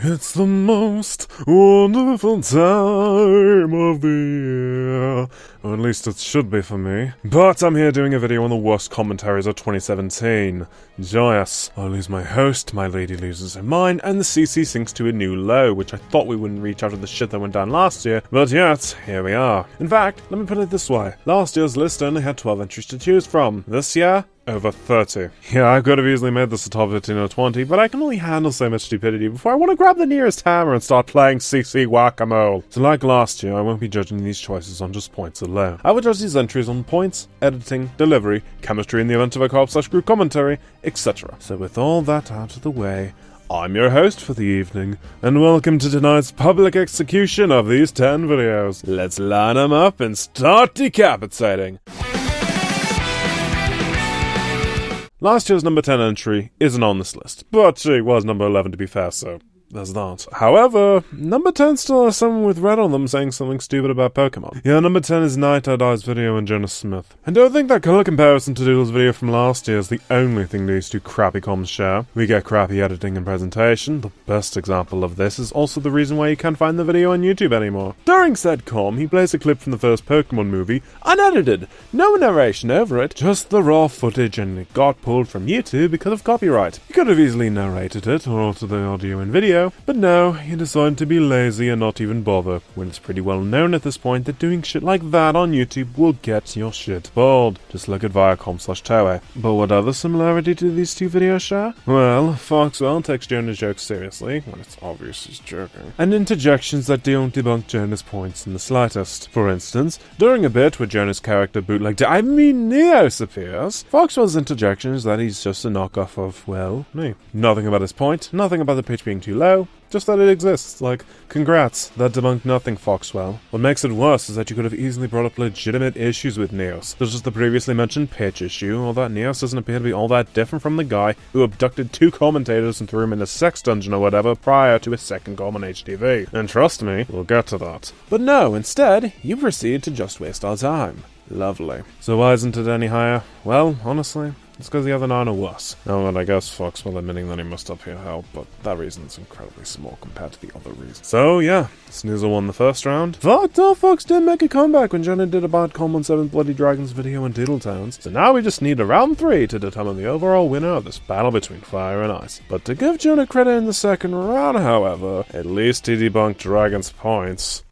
It's the most wonderful time of the year. Or at least it should be for me. But I'm here doing a video on the worst commentaries of 2017. Joyous. I lose my host, my lady loses her mind, and the CC sinks to a new low, which I thought we wouldn't reach after the shit that went down last year, but yet, here we are. In fact, let me put it this way. Last year's list only had 12 entries to choose from. This year, over 30. Yeah, I could have easily made this a top 15 or 20, but I can only handle so much stupidity before I want to grab the nearest hammer and start playing CC Whack-A-Mole. So like last year, I won't be judging these choices on just points alone. I will judge these entries on points, editing, delivery, chemistry in the event of a co-op/group commentary, etc. So with all that out of the way, I'm your host for the evening, and welcome to tonight's public execution of these 10 videos. Let's line them up and start decapitating. Last year's number 10 entry isn't on this list, but she was number 11 to be fair, so there's that. However, number 10 still has someone with red on them saying something stupid about Pokemon. Yeah, number 10 is Night Owl Eye's video and Jonas Smith. And don't think that color comparison to Doodle's video from last year is the only thing these two crappy comms share. We get crappy editing and presentation. The best example of this is also the reason why you can't find the video on YouTube anymore. During said comm, he plays a clip from the first Pokemon movie, unedited, no narration over it, just the raw footage, and it got pulled from YouTube because of copyright. He could have easily narrated it or altered the audio and video, but no, he decided to be lazy and not even bother, when it's pretty well known at this point that doing shit like that on YouTube will get your shit pulled. Just look at Viacom/Toei. But what other similarity do these two videos share? Well, Foxwell takes Jonah's jokes seriously, when it's obvious he's joking, and interjections that don't debunk Jonah's points in the slightest. For instance, during a bit where Jonah's character Neos appears, Foxwell's interjection is that he's just a knockoff of, well, me. Nothing about his point, nothing about the pitch being too low, just that it exists. Like, congrats, that debunked nothing, Foxwell. What makes it worse is that you could have easily brought up legitimate issues with Neos. There's just the previously mentioned pitch issue, or that Neos doesn't appear to be all that different from the guy who abducted two commentators and threw him in a sex dungeon or whatever prior to his second goal on HTV. And trust me, we'll get to that. But no, instead, you proceed to just waste our time. Lovely. So why isn't it any higher? Well, honestly, it's because the other 9 are worse. Now, and I guess Foxwell admitting that he must up here help, but that reason's incredibly small compared to the other reasons. So yeah, Snoozer won the first round. Fox did make a comeback when Jonah did a bad comm on 7 Bloody Dragons video in Doodle Towns. So now we just need a round 3 to determine the overall winner of this battle between fire and ice. But to give Jonah credit in the second round, however, at least he debunked Dragon's points.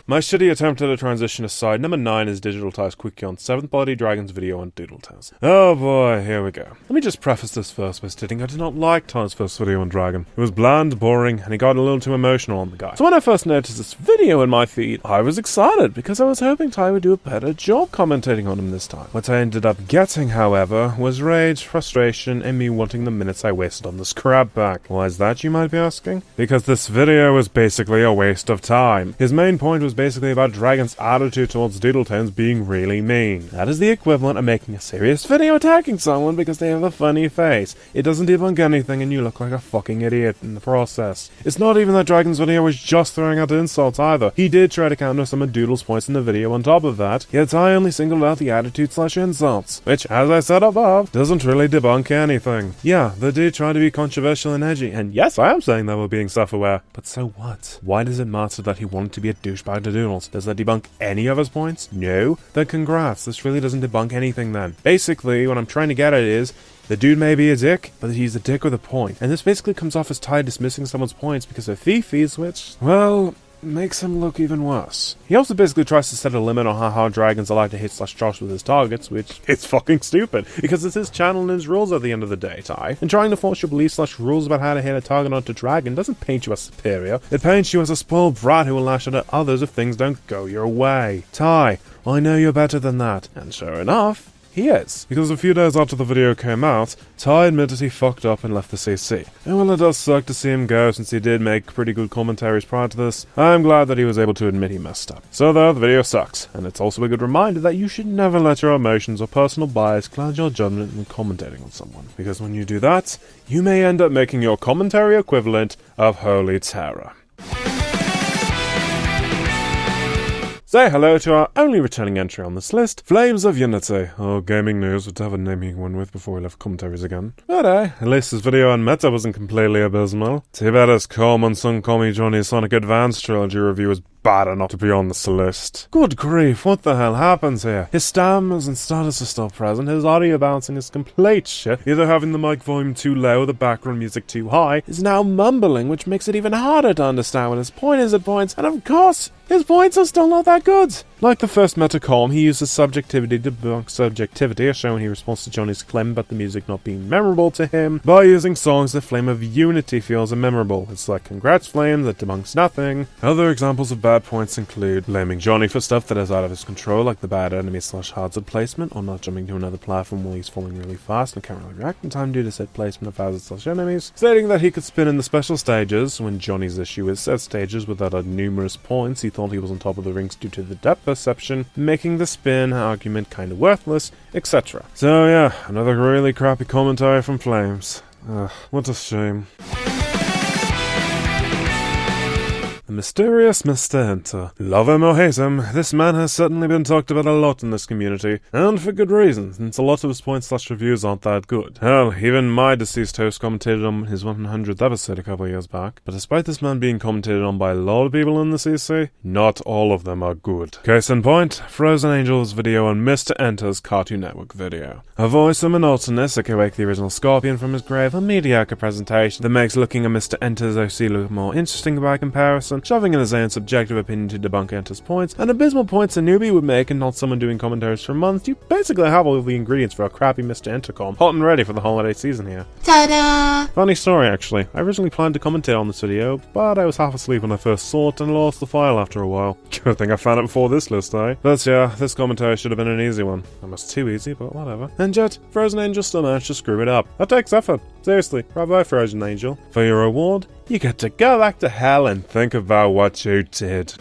My shitty attempt at a transition aside, number 9 is Digital Ties Quickie on 7th Bloody Dragons video on Doodle Towns. Oh boy, here we go. Let me just preface this first by stating I did not like Ty's first video on Dragon. It was bland, boring, and he got a little too emotional on the guy. So when I first noticed this video in my feed, I was excited because I was hoping Ty would do a better job commentating on him this time. What I ended up getting, however, was rage, frustration, and me wanting the minutes I wasted on this crap back. Why is that, you might be asking? Because this video was basically a waste of time. His main point was basically about Dragon's attitude towards Doodle Towns being really mean. That is the equivalent of making a serious video attacking someone because they have a funny face. It doesn't debunk anything and you look like a fucking idiot in the process. It's not even that Dragon's video was just throwing out insults either. He did try to counter some of Doodle's points in the video on top of that, yet I only singled out the attitude/insults, which, as I said above, doesn't really debunk anything. Yeah, they did try to be controversial and edgy, and yes, I am saying they were being self-aware, but so what? Why does it matter that he wanted to be a douchebag to Doodles? Does that debunk any of his points? No? Then congrats, this really doesn't debunk anything then. Basically, what I'm trying to get at is, the dude may be a dick, but he's a dick with a point. And this basically comes off as Ty dismissing someone's points because of Fifi's, which, well, makes him look even worse. He also basically tries to set a limit on how hard dragons are allowed to hit /josh with his targets, which is fucking stupid, because it's his channel and his rules at the end of the day, Ty. And trying to force your beliefs/rules about how to hit a target onto dragon doesn't paint you as superior, it paints you as a spoiled brat who will lash out at others if things don't go your way. Ty, I know you're better than that. And sure enough, he is. Because a few days after the video came out, Ty admitted he fucked up and left the CC. And while it does suck to see him go since he did make pretty good commentaries prior to this, I'm glad that he was able to admit he messed up. So though, the video sucks, and it's also a good reminder that you should never let your emotions or personal bias cloud your judgment when commentating on someone. Because when you do that, you may end up making your commentary equivalent of holy terror. Say hello to our only returning entry on this list, Flames of Unity, or Gaming News, whatever name you went with before we left Commentaries again. But at least this video on Meta wasn't completely abysmal. Too bad his Common Son Call Me Johnny Sonic Advance trilogy review is bad enough to be on this list. Good grief, what the hell happens here? His stammers and status are still present, his audio bouncing is complete shit, either having the mic volume too low or the background music too high, is now mumbling, which makes it even harder to understand what his point is at points, and of course, his points are still not that good. Like the first Metacom, he uses subjectivity to debunk subjectivity, as shown he responds to Johnny's claim about the music not being memorable to him by using songs the Flame of Unity feels are memorable. It's like Congrats Flame that debunks nothing. Other examples of bad points include blaming Johnny for stuff that is out of his control, like the bad enemy/hazard placement, or not jumping to another platform while he's falling really fast and can't really react in time due to said placement of hazards/enemies, stating that he could spin in the special stages, when Johnny's issue is said stages without numerous points. He thought he was on top of the rings due to the depth perception, making the spin argument kinda worthless, etc. So yeah, another really crappy commentary from Flames. Ugh, what a shame. The mysterious Mr. Enter. Love him or hate him, this man has certainly been talked about a lot in this community, and for good reason, since a lot of his points/reviews aren't that good. Hell, even my deceased host commentated on his 100th episode a couple years back, but despite this man being commentated on by a lot of people in the CC, not all of them are good. Case in point, Frozen Angel's video on Mr. Enter's Cartoon Network video. A voice of monotonous, aka wake the original Scorpion from his grave, a mediocre presentation that makes looking at Mr. Enter's OC look more interesting by comparison, shoving in his own subjective opinion to debunk Enter's points, and abysmal points a newbie would make and not someone doing commentaries for months. You basically have all of the ingredients for a crappy Mr. Entercom, hot and ready for the holiday season here. Ta-da! Funny story actually, I originally planned to commentate on this video, but I was half asleep when I first saw it and lost the file after a while. Good thing I found it before this list, eh? But yeah, this commentary should have been an easy one. Almost too easy, but whatever. And yet, Frozen Angel still managed to screw it up. That takes effort. Seriously, bravo Frozen Angel. For your reward, you get to go back to hell and think about what you did.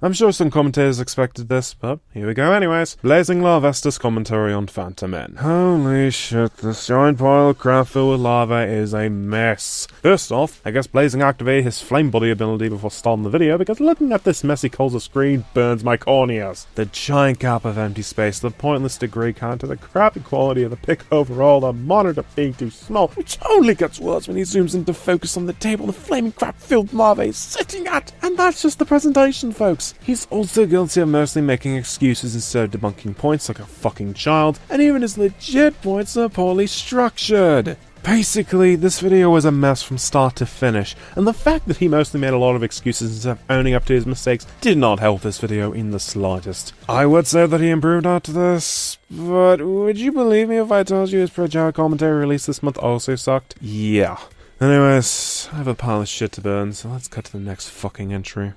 I'm sure some commentators expected this, but here we go anyways. Blazing Lava Estes commentary on Phantom Men. Holy shit, this giant pile of crap filled with lava is a mess. First off, I guess Blazing activated his flame body ability before starting the video, because looking at this messy coals of screen burns my corneas. The giant gap of empty space, the pointless degree count, the crappy quality of the pic overall, the monitor being too small, which only gets worse when he zooms into focus on the table the flaming crap filled lava is sitting at. And that's just the presentation, folks. He's also guilty of mostly making excuses instead of debunking points like a fucking child, and even his legit points are poorly structured. Basically, this video was a mess from start to finish, and the fact that he mostly made a lot of excuses instead of owning up to his mistakes did not help this video in the slightest. I would say that he improved after this, but would you believe me if I told you his fragile commentary released this month also sucked? Yeah. Anyways, I have a pile of shit to burn, so let's cut to the next fucking entry.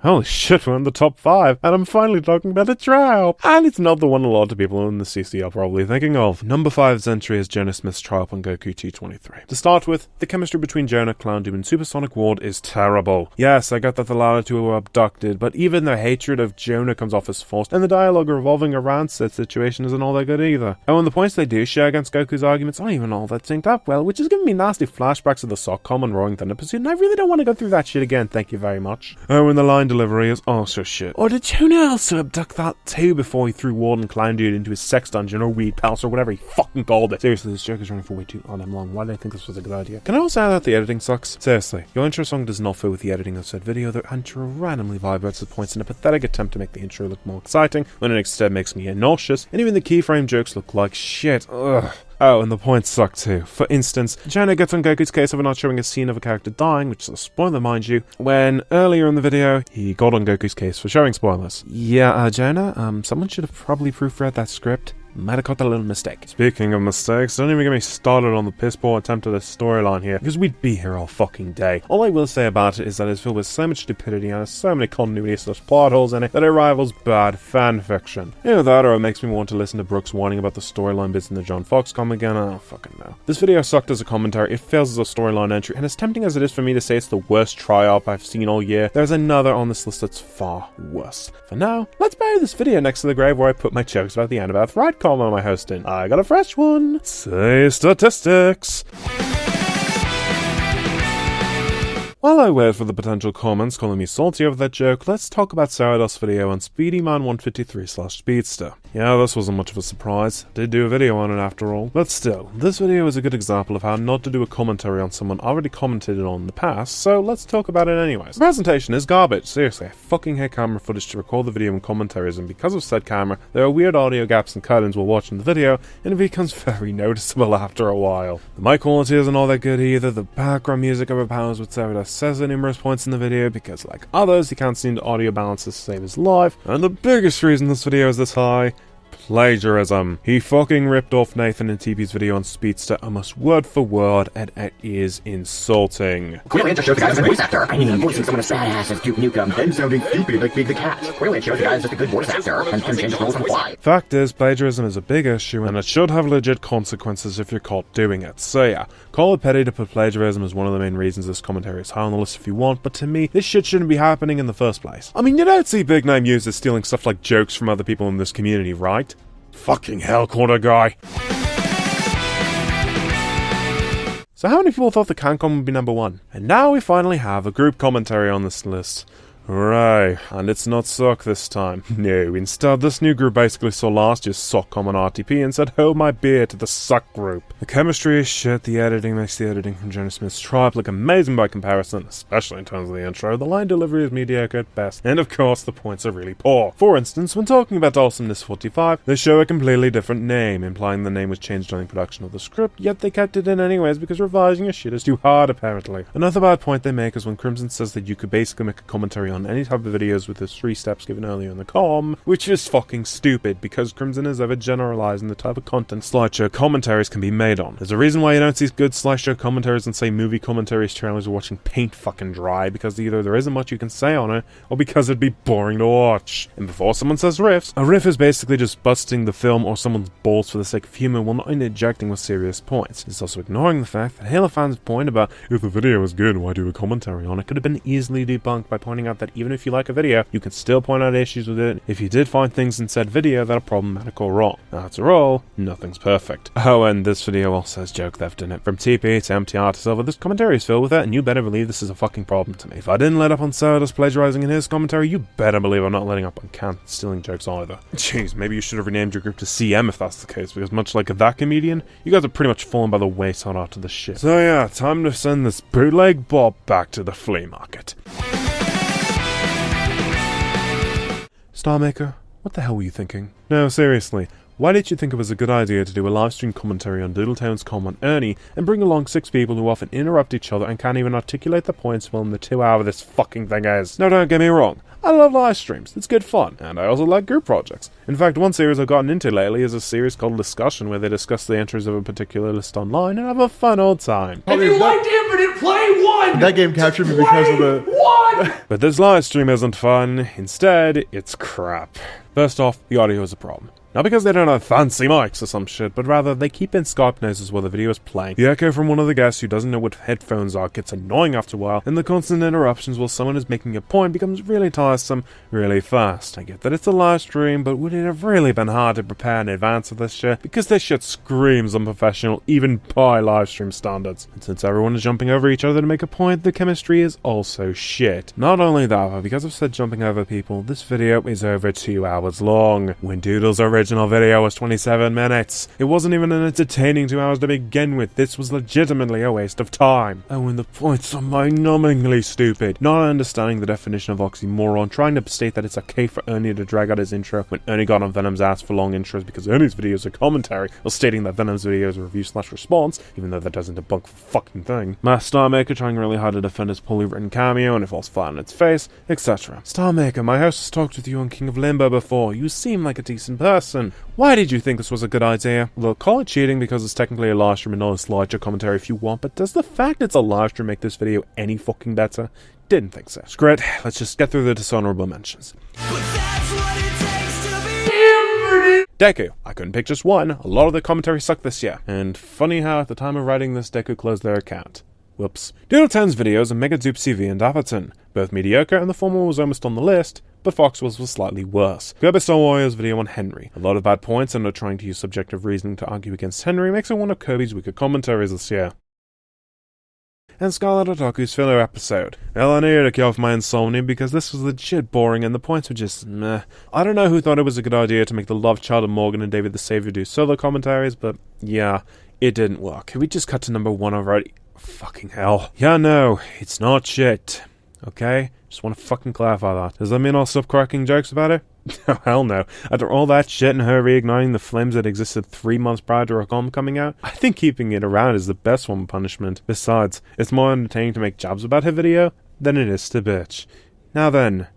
Holy shit, we're in the top 5, and I'm finally talking about a trial! And it's not the one a lot of people in the CC are probably thinking of. Number 5's entry is Jonah Smith's trial on Goku 223. To start with, the chemistry between Jonah, Clown Doom, and Supersonic Ward is terrible. Yes, I get that the latter two were abducted, but even their hatred of Jonah comes off as forced, and the dialogue revolving around said situation isn't all that good either. Oh, and the points they do share against Goku's arguments aren't even all that synced up well, which is giving me nasty flashbacks of the Sockcom and Roaring Thunder Pursuit, and I really don't want to go through that shit again, thank you very much. Oh, and the line delivery is also shit. Or did Jonah also abduct that too before he threw Ward and Clown Dude into his sex dungeon or weed palace or whatever he fucking called it? Seriously, this joke is running for way too goddamn long. Why did I think this was a good idea? Can I also add that the editing sucks? Seriously, your intro song does not fit with the editing of said video. The intro randomly vibrates at points in a pathetic attempt to make the intro look more exciting, when it instead makes me nauseous, and even the keyframe jokes look like shit. Ugh. Oh, and the points suck too. For instance, Jonah gets on Goku's case over not showing a scene of a character dying, which is a spoiler mind you, when earlier in the video, he got on Goku's case for showing spoilers. Yeah, Jonah, someone should have probably proofread that script. Might have caught a little mistake. Speaking of mistakes, don't even get me started on the piss poor attempt at a storyline here, because we'd be here all fucking day. All I will say about it is that it's filled with so much stupidity and has so many continuity/plot holes in it that it rivals bad fanfiction. Either that or it makes me want to listen to Brooks whining about the storyline bits in the John Fox comic again. I don't fucking know. This video sucked as a commentary, it fails as a storyline entry, and as tempting as it is for me to say it's the worst try-up I've seen all year, there's another on this list that's far worse. For now, let's bury this video next to the grave where I put my jokes about the Annabeth Right column am I hosting. I got a fresh one. Say statistics. While I wait for the potential comments calling me salty over that joke, let's talk about Sarados' video on SpeedyMan153/Speedster. Yeah, this wasn't much of a surprise. I did do a video on it after all. But still, this video is a good example of how not to do a commentary on someone already commented on in the past, so let's talk about it anyways. The presentation is garbage. Seriously, I fucking hate camera footage to record the video in commentaries, and because of said camera, there are weird audio gaps and cut-ins while watching the video, and it becomes very noticeable after a while. The mic quality isn't all that good either. The background music overpowers what Sarados says at numerous points in the video, because like others, he can't seem to audio balance to save his life. And the biggest reason this video is this high: plagiarism. He fucking ripped off Nathan and TP's video on Speedster almost word for word, and it is insulting. Clearly it just shows the guy as a voice actor. I mean, voicing someone as badass as Duke Nukem and sounding stupid like Big the Cat. Clearly it shows the guy is just a good voice actor and can change roles on the fly. Fact is, plagiarism is a big issue, and it should have legit consequences if you're caught doing it. So yeah, call it petty to put plagiarism as one of the main reasons this commentary is high on the list if you want, but to me, this shit shouldn't be happening in the first place. I mean, you don't see big name users stealing stuff like jokes from other people in this community, right? Fucking hell, corner guy. So how many people thought the CanCon would be number 1? And now we finally have a group commentary on this list. Right, and it's not Sock this time. No, instead this new group basically saw last year's Sockcom on RTP and said hold my beer to the Suck group. The chemistry is shit, the editing makes the editing from Jonas Smith's Tribe look amazing by comparison, especially in terms of the intro, the line delivery is mediocre at best, and of course the points are really poor. For instance, when talking about Awesomeness 45, they show a completely different name, implying the name was changed during production of the script, yet they kept it in anyways because revising your shit is too hard apparently. Another bad point they make is when Crimson says that you could basically make a commentary on any type of videos with the 3 steps given earlier in the com, which is fucking stupid because Crimson is ever generalizing the type of content slideshow commentaries can be made on. There's a reason why you don't see good slideshow commentaries and say movie commentaries trailers are watching paint fucking dry, because either there isn't much you can say on it, or because it'd be boring to watch. And before someone says riffs, a riff is basically just busting the film or someone's balls for the sake of humor while not interjecting with serious points. It's also ignoring the fact that Halo fans' point about if the video is good, why do a commentary on it could have been easily debunked by pointing out that even if you like a video, you can still point out issues with it if you did find things in said video that are problematic or wrong. After all, nothing's perfect. Oh, and this video also has joke theft in it. From TP to MTR to Silver, this commentary is filled with it, and you better believe this is a fucking problem to me. If I didn't let up on Sarados plagiarizing in his commentary, you better believe I'm not letting up on Kant stealing jokes either. Jeez, maybe you should have renamed your group to CM if that's the case, because much like that comedian, you guys are pretty much fallen by the wayside after this shit. So yeah, time to send this bootleg Bob back to the flea market. Starmaker, what the hell were you thinking? No, seriously, why did you think it was a good idea to do a livestream commentary on Doodletown's com on Ernie and bring along 6 people who often interrupt each other and can't even articulate the points well in the 2 hour this fucking thing is? No, don't get me wrong. I love live streams, it's good fun, and I also like group projects. In fact, one series I've gotten into lately is a series called Discussion, where they discuss the entries of a particular list online and have a fun old time. If you liked Infinite, play 1! That game captured me because of the... 1! But this live stream isn't fun, instead, it's crap. First off, the audio is a problem. Not because they don't have fancy mics or some shit, but rather they keep in Skype noises while the video is playing. The echo from one of the guests who doesn't know what headphones are gets annoying after a while, and the constant interruptions while someone is making a point becomes really tiresome really fast. I get that it's a live stream, but would it have really been hard to prepare in advance of this shit? Because this shit screams unprofessional even by live stream standards. And since everyone is jumping over each other to make a point, the chemistry is also shit. Not only that, but because of said jumping over people, this video is over 2 hours long. When Doodle's original video was 27 minutes. It wasn't even an entertaining 2 hours to begin with. This was legitimately a waste of time. Oh, and the points are mind-numbingly stupid. Not understanding the definition of oxymoron, trying to state that it's okay for Ernie to drag out his intro when Ernie got on Venom's ass for long intros because Ernie's videos are commentary, while stating that Venom's video is a review/response, even though that doesn't debunk the fucking thing. Mass Starmaker trying really hard to defend his poorly written cameo and it falls flat on its face, etc. Starmaker, my host has talked with you on King of Limbo before. You seem like a decent person. Why did you think this was a good idea? Look, call it cheating because it's technically a live stream and not a slideshow commentary if you want, but does the fact it's a live stream make this video any fucking better? Didn't think so. Screw it, let's just get through the dishonorable mentions. Deku. I couldn't pick just one. A lot of the commentary sucked this year. And funny how at the time of writing this, Deku closed their account. Whoops. Doodle10's videos are Mega Dupe CV and Dapperton. Both mediocre, and the former was almost on the list, but Foxwell's was slightly worse. Go Star Warrior's video on Henry. A lot of bad points, and not trying to use subjective reasoning to argue against Henry makes it one of Kirby's weaker commentaries this year. and Scarlet Otaku's filler episode. Well, I needed to kill off my insomnia because this was legit boring and the points were just meh. I don't know who thought it was a good idea to make the love child of Morgan and David the Savior do solo commentaries, but yeah, it didn't work. Can we just cut to number 1 already? Fucking hell. Yeah, no, it's not shit. Okay? Just want to fucking clarify that. Does that mean I'll stop cracking jokes about it? Oh, hell no. After all that shit and her reigniting the flames that existed 3 months prior to her album coming out, I think keeping it around is the best form of punishment. Besides, it's more entertaining to make jabs about her video than it is to bitch. Now then,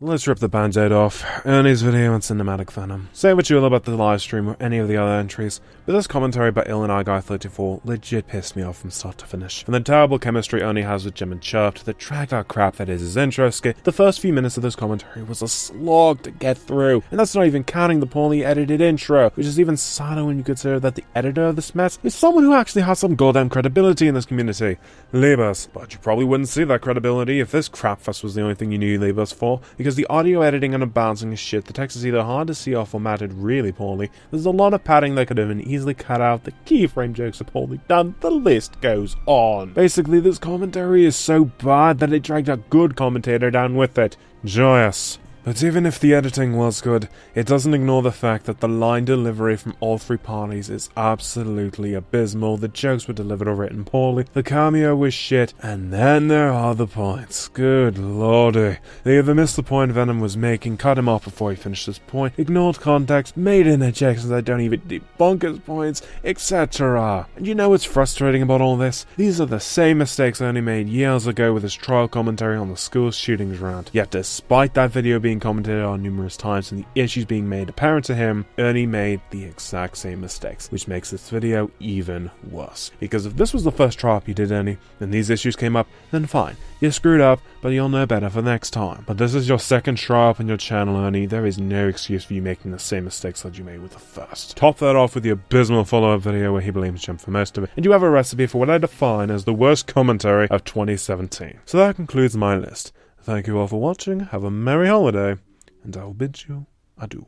let's rip the band-aid off. Ernie's video and cinematic venom. Say what you will about the live stream or any of the other entries, but this commentary by Ill and I Guy 34 legit pissed me off from start to finish. From the terrible chemistry Ernie has with Jim and Chirp to the dragged out crap that is his intro skit, the first few minutes of this commentary was a slog to get through, and that's not even counting the poorly edited intro, which is even sadder when you consider that the editor of this mess is someone who actually has some goddamn credibility in this community. Liebers. But you probably wouldn't see that credibility if this crapfest was the only thing you knew Liebers for, because the audio editing and unbalancing is shit, the text is either hard to see or formatted really poorly, there's a lot of padding that could have been easily cut out, the keyframe jokes are poorly done, the list goes on. Basically, this commentary is so bad that it dragged a good commentator down with it. Joyous. But even if the editing was good, it doesn't ignore the fact that the line delivery from all 3 parties is absolutely abysmal, the jokes were delivered or written poorly, the cameo was shit, and then there are the points. Good lordy. They either missed the point Venom was making, cut him off before he finished his point, ignored context, made interjections that don't even debunk his points, etc. And you know what's frustrating about all this? These are the same mistakes Ernie made years ago with his trial commentary on the school shootings rant. Yet despite that video being commented on numerous times and the issues being made apparent to him, Ernie made the exact same mistakes, which makes this video even worse. Because if this was the first try-up you did, Ernie, and these issues came up, then fine, you screwed up, but you'll know better for next time. But this is your second try-up on your channel, Ernie, there is no excuse for you making the same mistakes that you made with the first. Top that off with the abysmal follow-up video where he blames Jim for most of it, and you have a recipe for what I define as the worst commentary of 2017. So that concludes my list. Thank you all for watching, have a merry holiday, and I will bid you adieu.